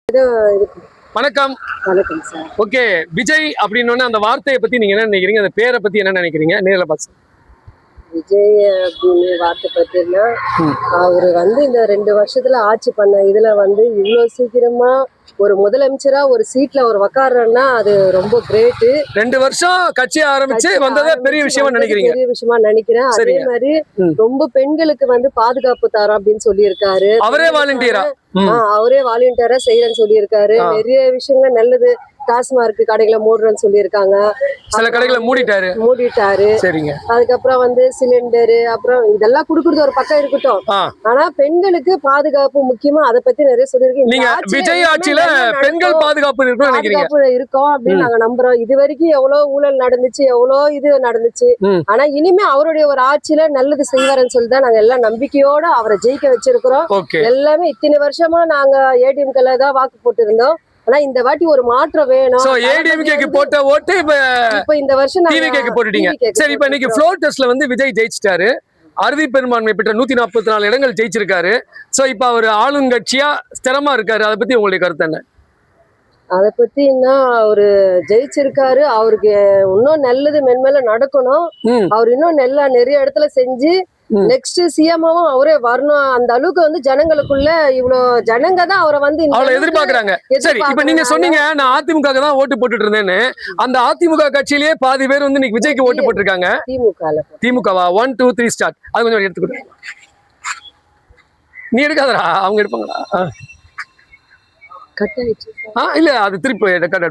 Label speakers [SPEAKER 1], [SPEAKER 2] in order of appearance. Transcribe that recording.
[SPEAKER 1] வணக்கம்.
[SPEAKER 2] வணக்கம் sir.
[SPEAKER 1] Okay, Vijay அப்படின்னு அந்த வார்த்தையை பத்தி நீங்க என்ன நினைக்கிறீங்க? அந்த பேரை பத்தி என்ன நினைக்கிறீங்க? நேர்ல பார்த்து.
[SPEAKER 2] விஜய் அப்படின்னு வார்த்தை பத்தினா, அவரு இந்த 2 வருஷத்துல ஆட்சி பண்ண இதுல இவ்வளவு சீக்கிரமா ஒரு முதலமைச்சரா ஒரு சீட்ல அவர் உட்கார்றன்னா அது ரொம்ப கிரேட்டு.
[SPEAKER 1] 2 வருஷம் கட்சி ஆரம்பிச்சு வந்ததே பெரிய விஷயமா நினைக்கிறீங்க?
[SPEAKER 2] பெரிய விஷயமா நினைக்கிறேன். அதே மாதிரி ரொம்ப பெண்களுக்கு பாதுகாப்பு தரோம் அப்படின்னு சொல்லியிருக்காரு.
[SPEAKER 1] அவரே வாலண்டியரா
[SPEAKER 2] அவரே வாலண்டியரா செய்யறேன்னு சொல்லியிருக்காரு. நிறைய விஷயங்கள் நல்லது. டாஸ்மார்க் கடைகளை மூடுறேன்னு சொல்லியிருக்காங்க.
[SPEAKER 1] சில கடைகளை மூடிட்டாரு. சரிங்க.
[SPEAKER 2] அதுக்கப்புறம் சிலிண்டரு அப்புறம் இதெல்லாம் குடுக்குறது ஒரு பக்கம் இருக்கட்டும். ஆனா பெண்களுக்கு பாதுகாப்பு முக்கியமா, அதை பத்தி நிறைய சொல்லியிருக்கீங்க.
[SPEAKER 1] நீங்க விஜய் ஆட்சியில பெண்கள் பாதுகாப்பு
[SPEAKER 2] இருக்கோம் அப்படின்னு நாங்க நம்புறோம். இது வரைக்கும் எவ்வளவு ஊழல் நடந்துச்சு, எவ்வளவு இது நடந்துச்சு. ஆனா இனிமே அவருடைய ஒரு ஆட்சியில நல்லது செய்வாருன்னு சொல்லிதான் நாங்க எல்லாம் நம்பிக்கையோட அவரை ஜெயிக்க வச்சிருக்கிறோம். எல்லாமே இத்தனை வருஷமா நாங்க ஏடிஎம்கேல தான் வாக்கு போட்டு இருந்தோம். ஆனா இந்த வாட்டி ஒரு மாற்றம் வேணும்.
[SPEAKER 1] சோ ஏடிஎம்கேக்கு போட்ட ஓட்டு இப்ப இந்த வருஷம் டிவிகேக்கு போட்டுட்டீங்க. சரி, இப்ப இன்னைக்கு ஃப்ளோர் டெஸ்ட்ல விஜய் ஜெயிச்சிட்டாரு. அறுதி பெரும்பான்மை பெற்ற 144 இடங்கள் ஜெயிச்சிருக்காரு. சோ இப்ப அவர் ஆளுங்கட்சியா ஸ்திரமா இருக்காரு. அதை பத்தி உங்களுடைய கருத்து என்ன?
[SPEAKER 2] அதை பத்தி அவரு ஜெயிச்சிருக்காரு. அவருக்கு இன்னும் நல்லது மென்மேல நடக்கணும். அவர் இன்னும் நிறைய இடத்துல செஞ்சு நெக்ஸ்ட் சிஎம்மாவும் அவரே வரணும். அந்த அளவுக்கு ஜனங்களுக்குள்ள இவ்வளவு ஜனங்க தான் அவரை
[SPEAKER 1] அவ்வளவு எதிர்பார்க்கறாங்க. சரி, இப்ப நீங்க சொன்னீங்க நான் அதிமுக தான் ஓட்டு போட்டுட்டு இருந்தேன்னு. அந்த அதிமுக கட்சியிலேயே பாதி பேர் இன்னைக்கு விஜய்க்கு ஓட்டு போட்டிருக்காங்க. திமுகவா? 1 2 3 ஸ்டார்ட். அது கொஞ்சம் எடுத்துக்கிட்டு நீ எடுக்காதடா, அவங்க எடுப்பாங்களா?
[SPEAKER 2] கட் ஆயிடுச்சு.
[SPEAKER 1] இல்ல, அது திருப்பி